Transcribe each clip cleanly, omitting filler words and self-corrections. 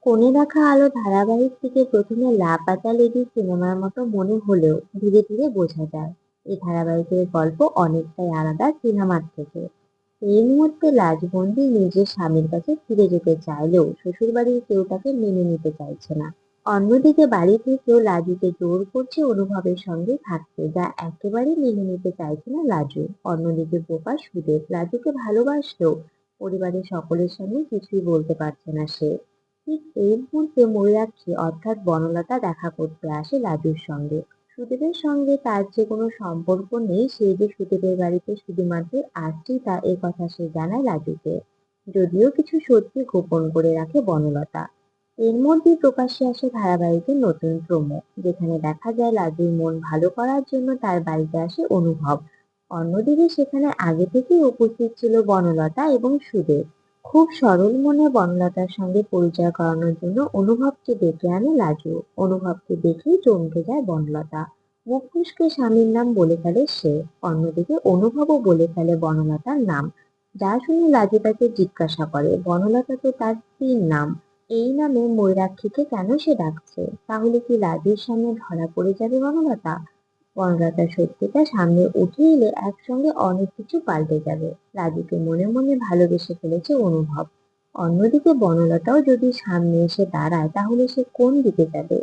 কোণে দেখা আলো ধারাবাহিক থেকে প্রথমে লাপাতা লেডি সিনেমার মতো মনে হলেও ধীরে ধীরে বোঝা যায় এই ধারাবাহিকের গল্প অনেকটাই আলাদা সিনেমার থেকে। এই মুহূর্তে রাজবন্দি নিজের স্বামীর কাছে ফিরে যেতে চাইলেও শ্বশুরবাড়ির কেউ তাকে মেনে নিতে চাইছে না। অন্যদিকে বাড়ি থেকেও লাজুকে জোর করছে অনুভবের সঙ্গে থাকতে, যা একেবারে মেনে নিতে চাইছে না লাজু। অন্যদিকে বোকা সুদেব লাজুকে ভালোবাসলেও পরিবারের সকলের সামনে কিছুই বলতে পারছে না সে। ঠিক এই মুহূর্তে ময়ূরাক্ষী অর্থাৎ বনলতা দেখা করতে আসে লাজুর সঙ্গে। সুদেবের সঙ্গে তার যে কোনো সম্পর্ক নেই, সে যে সুদেবের বাড়িতে শুধুমাত্র আসছে তা এ কথা সে জানায় লাজুকে। যদিও কিছু সত্যি গোপন করে রাখে বনলতা। এর মধ্যেই প্রকাশ্যে আসে ধারাবাহিকের নতুন প্রোমো, যেখানে দেখা যায় লাজুর মন ভালো করার জন্য তার বাড়িতে আসে অনুভব। অন্যদিকে সেখানে আগে থেকেই উপস্থিত ছিল বনলতা এবং সুদেব। খুব সরল মনে বনলতার সঙ্গে পরিচয় করানোর জন্য অনুভবকে ডেকে আনে লাজু। অনুভবকে দেখেই চমকে যায় বনলতা। মুখ ফসকে স্বামীর নাম বলে ফেলে সে। অন্যদিকে অনুভবও বলে ফেলে বনলতার নাম। যা শুনে লাজু তাকে জিজ্ঞাসা করে বনলতা তো তার স্ত্রীর নাম, এই নামে ময়ূরাক্ষীকে কেন সে ডাকছে। তাহলে কি লাজুর সামনে ধরা পড়ে যাবে বনলতা? বনলতার সত্যিটা সামনে উঠে এলে একসঙ্গে অনেক কিছু পাল্টে যাবে। রাজুকে মনে মনে ভালোবেসে ফেলেছে অনুভব। অন্যদিকে বনলতাও যদি সামনে এসে দাঁড়ায় তাহলে সে কোন দিকে যাবে?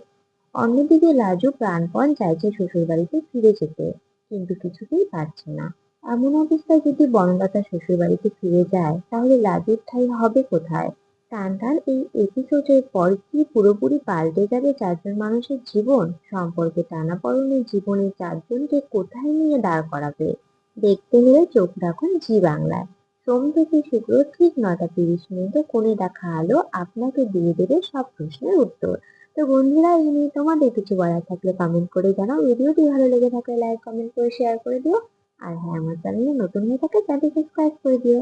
অন্যদিকে লাজু প্রাণপণ চাইছে শ্বশুরবাড়িতে ফিরে যেতে, কিন্তু কিছুতেই পারছে না। এমন অবস্থায় যদি বনলতা শ্বশুরবাড়িতে ফিরে যায় তাহলে লাজুর ঠাঁই হবে কোথায়? টানটান এই এপিসোডের পর কি পুরোপুরি পাল্টে যাবে চারজন মানুষের জীবন? সম্পর্কে টানাপোড়েনে জীবনের চারজনকে কোথায় নিয়ে দাঁড় করাবে? দেখতে হলে চোখ রাখুন জি বাংলায়। সোম থেকে শুক্র ঠিক 9টা 30 মিনিটে কোণে দেখা আলো আপনাকে দিয়ে দেবে সব প্রশ্নের উত্তর। তো বন্ধুরা, এই নিয়ে তোমাদের কিছু বলার থাকলে কমেন্ট করে জানাও। ভিডিওটি ভালো লেগে থাকলে লাইক কমেন্ট করে শেয়ার করে দিও। আর হ্যাঁ, আমার চ্যানেলে নতুন হয়ে থাকলে চ্যানেলটি সাবস্ক্রাইব করে দিও।